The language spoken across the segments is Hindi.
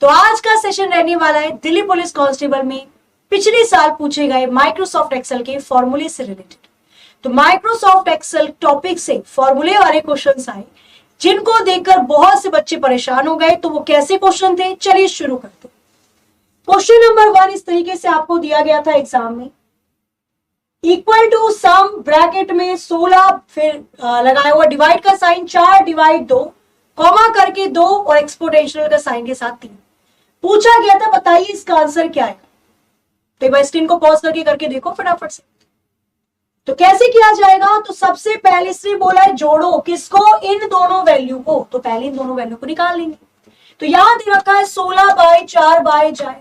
तो आज का सेशन रहने वाला है दिल्ली पुलिस कांस्टेबल में पिछले साल पूछे गए माइक्रोसॉफ्ट एक्सेल के फॉर्मूले से रिलेटेड। तो माइक्रोसॉफ्ट एक्सेल टॉपिक से फॉर्मूले वाले क्वेश्चंस आए जिनको देखकर बहुत से बच्चे परेशान हो गए। तो वो कैसे क्वेश्चन थे, चलिए शुरू करते। क्वेश्चन नंबर 1 इस तरीके से आपको दिया गया था एग्जाम में, इक्वल टू सम ब्रैकेट में 16 फिर लगाया हुआ डिवाइड का साइन 4 डिवाइड 2 कॉमा करके 2 और एक्सपोनेंशियल का साइन के साथ 3 पूछा गया था। बताइए इसका आंसर क्या है। तो भाई स्क्रीन को पॉज करके देखो फटाफट से। तो कैसे किया जाएगा, तो सबसे पहले से बोला है जोड़ो किसको, इन दोनों वैल्यू को। तो पहले इन दोनों वैल्यू को निकाल लेंगे। तो याद रखा है 16/4 बाय जाए,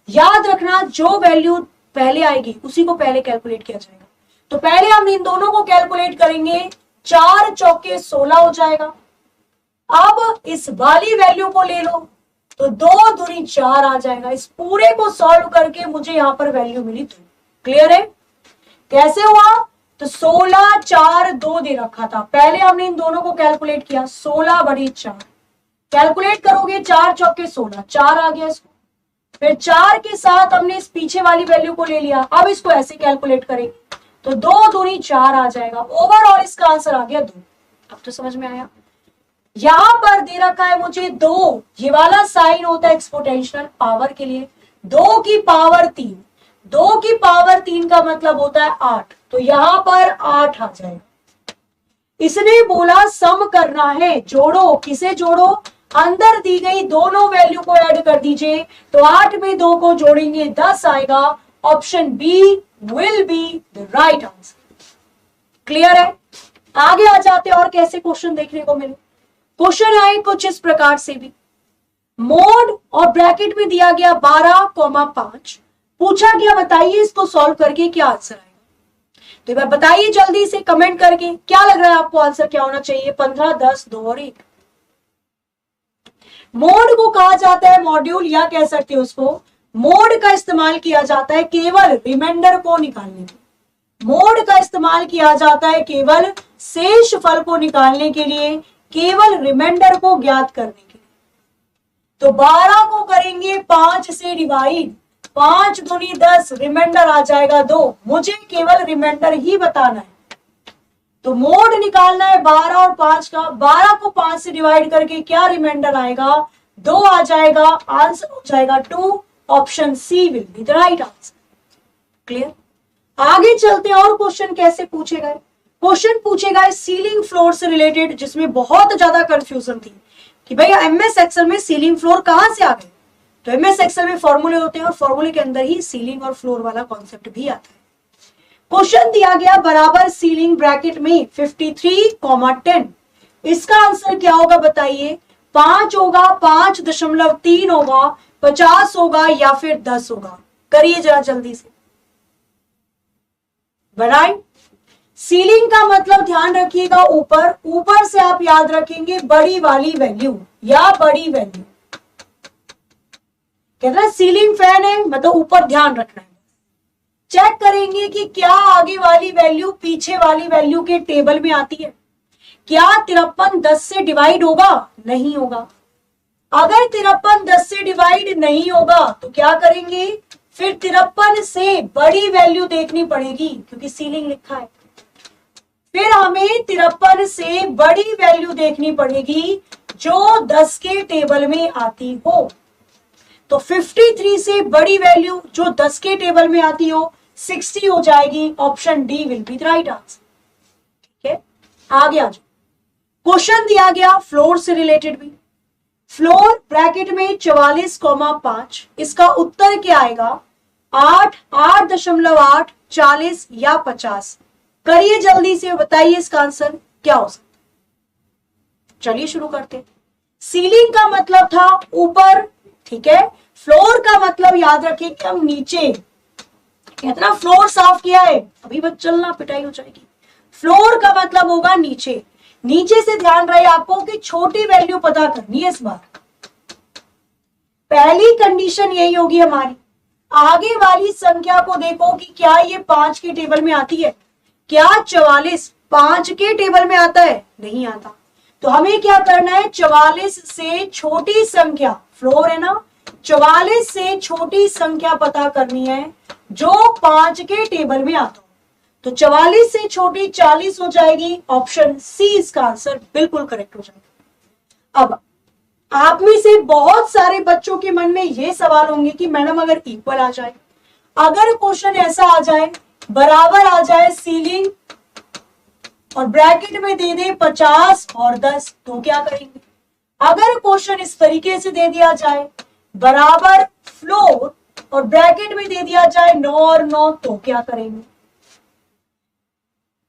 याद रखना जो वैल्यू पहले आएगी उसी को पहले कैलकुलेट किया जाएगा। तो पहले हम इन दोनों को कैलकुलेट करेंगे, 4 चौके 16 हो जाएगा। अब इस वाली वैल्यू को ले लो तो 2 दूनी 4 आ जाएगा। इस पूरे को सॉल्व करके मुझे यहां पर वैल्यू मिली 2। क्लियर है कैसे हुआ, तो 16 4 2 दे रखा था। पहले हमने इन दोनों को कैलकुलेट किया 16/4 कैलकुलेट करोगे 4 चौके 16 4 आ गया इसको। फिर 4 के साथ हमने इस पीछे वाली वैल्यू को ले लिया। अब इसको ऐसे कैलकुलेट करेंगे तो 2 दूनी 4 आ जाएगा। ओवरऑल इसका आंसर आ गया 2। अब तो समझ में आया। यहां पर दे रखा है मुझे 2, ये वाला साइन होता है एक्सपोनेंशियल पावर के लिए, 2 की पावर 3, 2 की पावर 3 का मतलब होता है 8। तो यहां पर 8 आ जाएगा। इसने बोला सम करना है, जोड़ो, किसे जोड़ो, अंदर दी गई दोनों वैल्यू को ऐड कर दीजिए। तो 8 में 2 को जोड़ेंगे 10 आएगा। Option B will be the right answer. Clear है। आगे आ जाते और कैसे क्वेश्चन देखने को मिले। क्वेश्चन आए कुछ इस प्रकार से भी, मोड और ब्रैकेट में दिया गया 12,5 पूछा गया बताइए इसको सॉल्व करके क्या आंसर आएगा। तो एक बार बताइए जल्दी से कमेंट करके क्या लग रहा है आपको आंसर क्या होना चाहिए। 15 10 2 और 1। मोड को कहा जाता है मॉड्यूल, या कह सकते हो उसको मोड का इस्तेमाल किया जाता है केवल रिमाइंडर को निकालने में। मोड का इस्तेमाल किया जाता है केवल शेष फल को निकालने के लिए, केवल रिमाइंडर को ज्ञात करने के लिए। तो 12 को करेंगे 5 से डिवाइड, 5 दूनी 10, रिमाइंडर आ जाएगा 2। मुझे केवल रिमाइंडर ही बताना है। तो मोड निकालना है 12 और 5 का। 12 को 5 से डिवाइड करके क्या रिमाइंडर आएगा, 2 आ जाएगा। आंसर हो जाएगा 2। Option C will be the right answer. Clear. आगे चलते हैं और क्वेश्चन कैसे पूछे गए। क्वेश्चन पूछेगा सीलिंग फ्लोर से रिलेटेड, जिसमें बहुत ज्यादा कंफ्यूजन थी कि भाई एमएस एक्सेल में सीलिंग फ्लोर कहां से आ गए। तो एमएस एक्सेल में फॉर्मूले होते हैं और फॉर्मूले के अंदर ही सीलिंग और फ्लोर वाला कॉन्सेप्ट भी आता है। क्वेश्चन दिया गया बराबर सीलिंग ब्रैकेट में 53,10। इसका आंसर क्या होगा बताइए। 5 होगा, 5.3 होगा, 50 होगा या फिर 10 होगा। करिए जरा जल्दी से बनाए। सीलिंग का मतलब ध्यान रखिएगा ऊपर, ऊपर से आप याद रखेंगे बड़ी वाली वैल्यू या बड़ी वैल्यू। कहते हैं सीलिंग फैन है मतलब ऊपर ध्यान रखना है। चेक करेंगे कि क्या आगे वाली वैल्यू पीछे वाली वैल्यू के टेबल में आती है। क्या 53 10 से डिवाइड होगा, नहीं होगा। अगर 53 10 से डिवाइड नहीं होगा तो क्या करेंगे, फिर 53 से बड़ी वैल्यू देखनी पड़ेगी क्योंकि सीलिंग लिखा है। फिर हमें 53 से बड़ी वैल्यू देखनी पड़ेगी जो 10 के टेबल में आती हो। तो 53 से बड़ी वैल्यू जो 10 के टेबल में आती हो 60 हो जाएगी। Option D will be the right answer. ठीक है, आगे आ जाओ। क्वेश्चन दिया गया फ्लोर से रिलेटेड भी। फ्लोर ब्रैकेट में 44,5, इसका उत्तर क्या आएगा, 8, 8.8, 40 या 50। करिए जल्दी से बताइए इसका आंसर क्या हो सकता। चलिए शुरू करते। सीलिंग का मतलब था ऊपर, ठीक है। फ्लोर का मतलब याद रखिए कि हम नीचे, कितना फ्लोर साफ किया है अभी बस चलना पिटाई हो जाएगी। फ्लोर का मतलब होगा नीचे। नीचे से ध्यान रहे आपको कि छोटी वैल्यू पता करनी है इस बार। पहली कंडीशन यही होगी हमारी। आगे वाली संख्या को देखो कि क्या ये 5 के टेबल में आती है। क्या 44 5 के टेबल में आता है, नहीं आता। तो हमें क्या करना है, 44 से छोटी संख्या, फ्लोर है ना, 44 से छोटी संख्या पता करनी है जो 5 के टेबल में आता हो। तो 44 से छोटी 40 हो जाएगी, ऑप्शन सी इसका आंसर बिल्कुल करेक्ट हो जाएगा। अब आप में से बहुत सारे बच्चों के मन में ये सवाल होंगे कि मैडम अगर इक्वल आ जाए, अगर क्वेश्चन ऐसा आ जाए, बराबर आ जाए सीलिंग और ब्रैकेट में दे दे 50 और 10, तो क्या करेंगे? अगर क्वेश्चन इस तरीके से दे दिया जाए, बराबर फ्लोर और ब्रैकेट में दे दिया जाए 9 और 9, तो क्या करेंगे?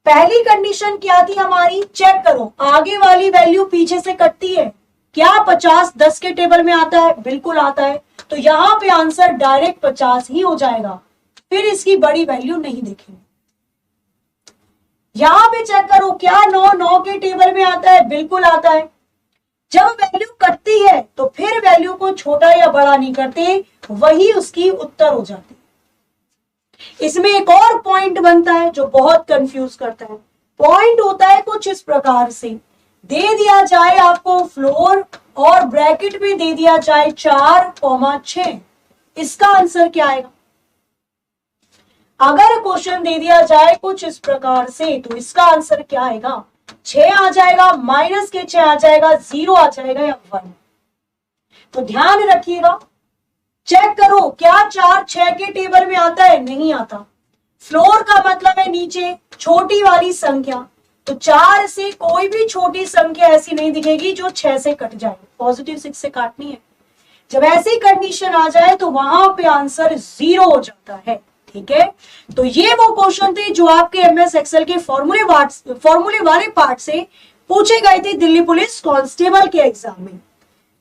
पहली कंडीशन क्या थी हमारी? चेक करो, आगे वाली वैल्यू पीछे से कटती है क्या? 50 10 के टेबल में आता है, बिल्कुल आता है। तो यहां पे आंसर डायरेक्ट 50 ही हो जाएगा, फिर इसकी बड़ी वैल्यू नहीं देखेंगे। यहां पे चेक करो, क्या 9 9 के टेबल में आता है? बिल्कुल आता है। जब वैल्यू कटती है तो फिर वैल्यू को छोटा या बड़ा नहीं करते, वही उसकी उत्तर हो जाती है। इसमें एक और पॉइंट बनता है जो बहुत कंफ्यूज करता है। पॉइंट होता है कुछ इस प्रकार से, दे दिया जाए आपको फ्लोर और ब्रैकेट में दे दिया जाए 4,6, इसका आंसर क्या आएगा? अगर क्वेश्चन दे दिया जाए कुछ इस प्रकार से, तो इसका आंसर क्या आएगा? 6 आ जाएगा, माइनस के 6 आ जाएगा, 0 आ जाएगा या 1। तो ध्यान रखिएगा, चेक करो, क्या 4 6 के टेबल में आता है? नहीं आता। फ्लोर का मतलब है नीचे छोटी वाली संख्या, तो 4 से कोई भी छोटी संख्या ऐसी नहीं दिखेगी जो 6 से कट जाए, पॉजिटिव 6 से काटनी है। जब ऐसी कंडीशन आ जाए तो वहां पे आंसर 0 हो जाता है। ठीक है, तो ये वो क्वेश्चन थे जो आपके एमएस एक्सेल के फॉर्मूले वाले पार्ट से पूछे गए थे दिल्ली पुलिस कांस्टेबल के एग्जाम में।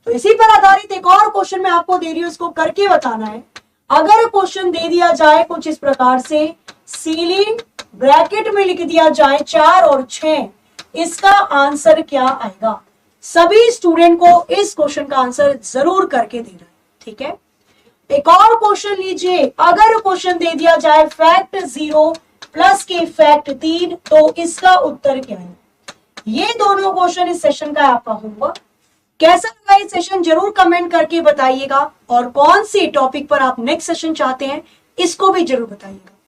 तो इसी पर आधारित एक और क्वेश्चन मैं आपको दे रही हूं, इसको करके बताना है। अगर क्वेश्चन दे दिया जाए कुछ इस प्रकार से, सीलिंग ब्रैकेट में लिख दिया जाए 4 और 6, इसका आंसर क्या आएगा? सभी स्टूडेंट को इस क्वेश्चन का आंसर जरूर करके देना है। ठीक है, एक और क्वेश्चन लीजिए। अगर क्वेश्चन दे दिया जाए फैक्ट 0 प्लस के फैक्ट 3, तो इसका उत्तर क्या है? ये दोनों क्वेश्चन इस सेशन का आपका होमवर्क। कैसा लगा ये सेशन जरूर कमेंट करके बताइएगा, और कौन से टॉपिक पर आप नेक्स्ट सेशन चाहते हैं इसको भी जरूर बताइएगा।